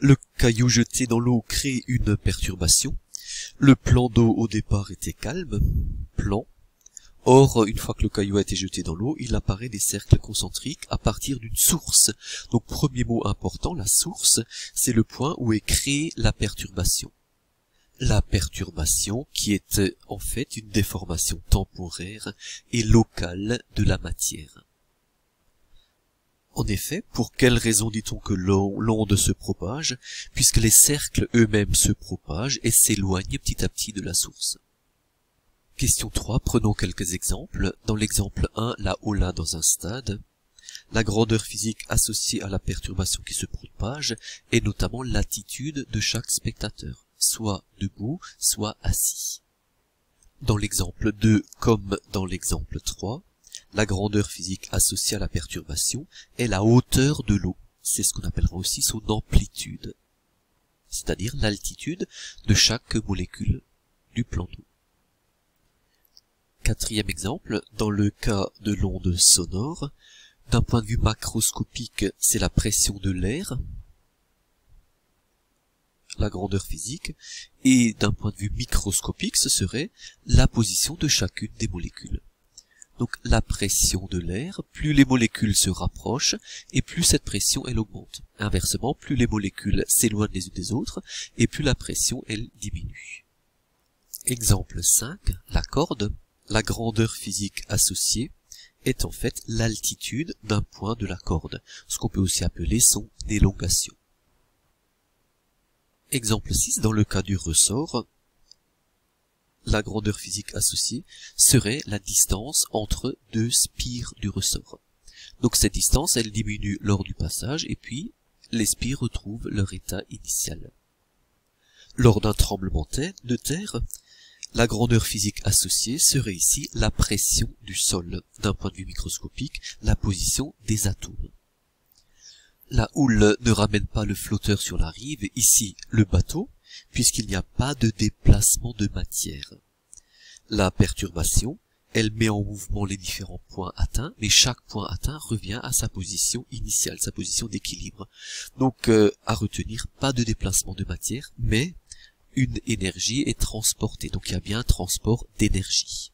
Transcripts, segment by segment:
Le caillou jeté dans l'eau crée une perturbation. Le plan d'eau au départ était calme, plan. Or, une fois que le caillou a été jeté dans l'eau, il apparaît des cercles concentriques à partir d'une source. Donc, premier mot important, la source, c'est le point où est créée la perturbation. La perturbation qui est en fait une déformation temporaire et locale de la matière. En effet, pour quelle raison dit-on que l'onde se propage? Puisque les cercles eux-mêmes se propagent et s'éloignent petit à petit de la source. Question 3, prenons quelques exemples. Dans l'exemple 1, la hola dans un stade. La grandeur physique associée à la perturbation qui se propage est notamment l'attitude de chaque spectateur, soit debout, soit assis. Dans l'exemple 2, comme dans l'exemple 3, la grandeur physique associée à la perturbation est la hauteur de l'eau. C'est ce qu'on appellera aussi son amplitude, c'est-à-dire l'altitude de chaque molécule du plan d'eau. Quatrième exemple, dans le cas de l'onde sonore, d'un point de vue macroscopique, c'est la pression de l'air, la grandeur physique, et d'un point de vue microscopique, ce serait la position de chacune des molécules. Donc la pression de l'air, plus les molécules se rapprochent, et plus cette pression elle augmente. Inversement, plus les molécules s'éloignent les unes des autres, et plus la pression elle diminue. Exemple 5, la corde. La grandeur physique associée est en fait l'altitude d'un point de la corde, ce qu'on peut aussi appeler son élongation. Exemple 6, dans le cas du ressort, la grandeur physique associée serait la distance entre deux spires du ressort. Donc cette distance, elle diminue lors du passage, et puis les spires retrouvent leur état initial. Lors d'un tremblement de terre, la grandeur physique associée serait ici la pression du sol, d'un point de vue microscopique, la position des atomes. La houle ne ramène pas le flotteur sur la rive, ici le bateau, puisqu'il n'y a pas de déplacement de matière. La perturbation, elle met en mouvement les différents points atteints, mais chaque point atteint revient à sa position initiale, sa position d'équilibre. Donc, à retenir, pas de déplacement de matière, mais une énergie est transportée, donc il y a bien un transport d'énergie.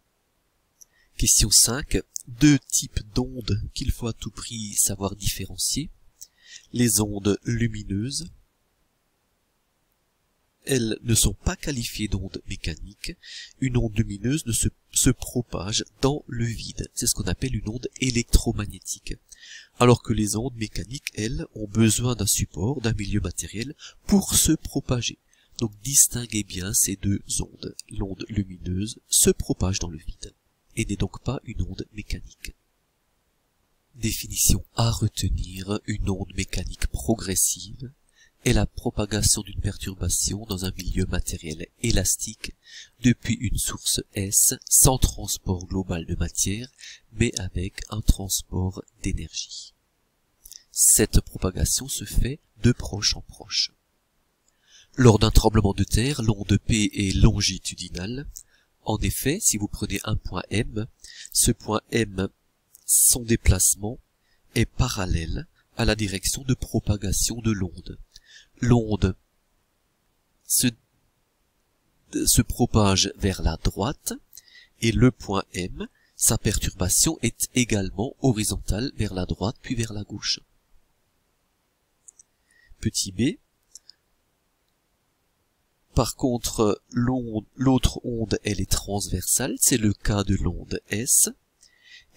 Question 5. Deux types d'ondes qu'il faut à tout prix savoir différencier. Les ondes lumineuses, elles ne sont pas qualifiées d'ondes mécaniques. Une onde lumineuse ne se propage dans le vide. C'est ce qu'on appelle une onde électromagnétique. Alors que les ondes mécaniques, elles, ont besoin d'un support, d'un milieu matériel pour se propager. Donc distinguez bien ces deux ondes. L'onde lumineuse se propage dans le vide et n'est donc pas une onde mécanique. Définition à retenir, une onde mécanique progressive est la propagation d'une perturbation dans un milieu matériel élastique depuis une source S sans transport global de matière, mais avec un transport d'énergie. Cette propagation se fait de proche en proche. Lors d'un tremblement de terre, l'onde P est longitudinale. En effet, si vous prenez un point M, ce point M, son déplacement est parallèle à la direction de propagation de l'onde. L'onde se propage vers la droite et le point M, sa perturbation est également horizontale vers la droite puis vers la gauche. Petit b. Par contre, l'autre onde, elle est transversale, c'est le cas de l'onde S,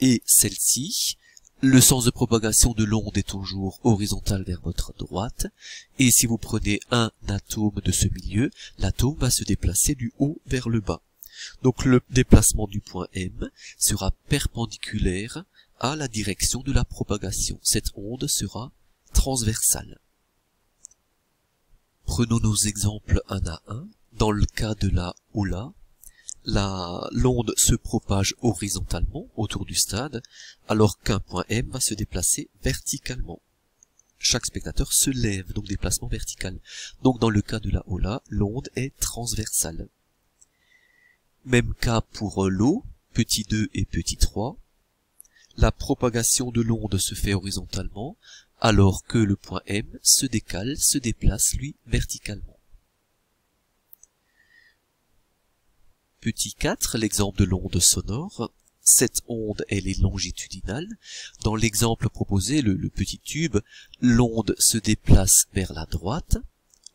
et celle-ci, le sens de propagation de l'onde est toujours horizontal vers votre droite, et si vous prenez un atome de ce milieu, l'atome va se déplacer du haut vers le bas. Donc le déplacement du point M sera perpendiculaire à la direction de la propagation. Cette onde sera transversale. Prenons nos exemples un à un. Dans le cas de la hola, l'onde se propage horizontalement autour du stade, alors qu'un point M va se déplacer verticalement. Chaque spectateur se lève, donc déplacement vertical. Donc dans le cas de la hola, l'onde est transversale. Même cas pour l'eau, petit 2 et petit 3. La propagation de l'onde se fait horizontalement, alors que le point M se décale, se déplace, lui, verticalement. Petit 4, l'exemple de l'onde sonore. Cette onde, elle est longitudinale. Dans l'exemple proposé, le petit tube, l'onde se déplace vers la droite.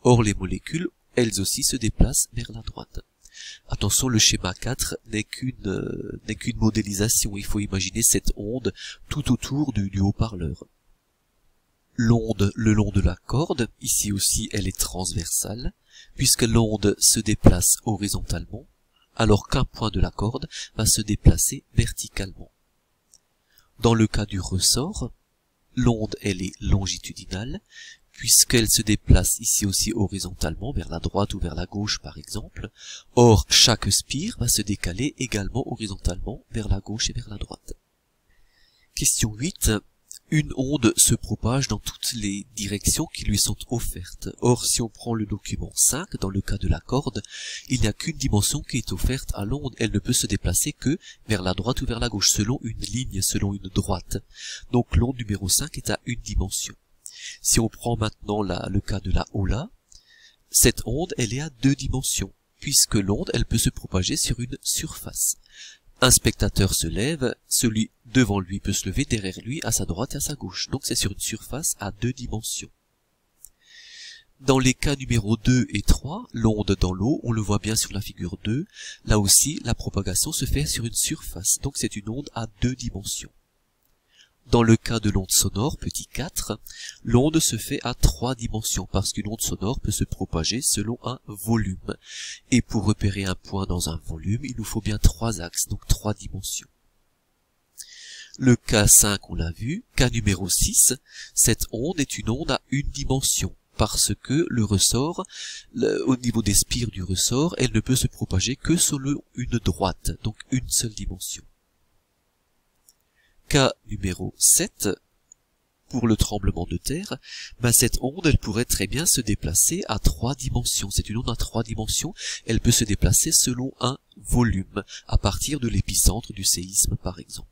Or, les molécules, elles aussi, se déplacent vers la droite. Attention, le schéma 4 n'est qu'une modélisation. Il faut imaginer cette onde tout autour du haut-parleur. L'onde le long de la corde, ici aussi, elle est transversale, puisque l'onde se déplace horizontalement, alors qu'un point de la corde va se déplacer verticalement. Dans le cas du ressort, l'onde, elle est longitudinale, puisqu'elle se déplace ici aussi horizontalement, vers la droite ou vers la gauche par exemple. Or, chaque spire va se décaler également horizontalement vers la gauche et vers la droite. Question 8. Une onde se propage dans toutes les directions qui lui sont offertes. Or, si on prend le document 5, dans le cas de la corde, il n'y a qu'une dimension qui est offerte à l'onde. Elle ne peut se déplacer que vers la droite ou vers la gauche, selon une ligne, selon une droite. Donc l'onde numéro 5 est à une dimension. Si on prend maintenant le cas de la hola, cette onde, elle est à 2 dimensions, puisque l'onde, elle peut se propager sur une surface. Un spectateur se lève, celui devant lui peut se lever derrière lui, à sa droite et à sa gauche. Donc c'est sur une surface à 2 dimensions. Dans les cas numéro 2 et 3, l'onde dans l'eau, on le voit bien sur la figure 2, là aussi la propagation se fait sur une surface, donc c'est une onde à 2 dimensions. Dans le cas de l'onde sonore, petit 4, l'onde se fait à 3 dimensions, parce qu'une onde sonore peut se propager selon un volume. Et pour repérer un point dans un volume, il nous faut bien 3 axes, donc 3 dimensions. Le cas 5, on l'a vu. Cas numéro 6, cette onde est une onde à une dimension, parce que le ressort, au niveau des spires du ressort, elle ne peut se propager que selon une droite, donc une seule dimension. Cas numéro 7, pour le tremblement de terre, cette onde, elle pourrait très bien se déplacer à 3 dimensions. C'est une onde à 3 dimensions, elle peut se déplacer selon un volume, à partir de l'épicentre du séisme par exemple.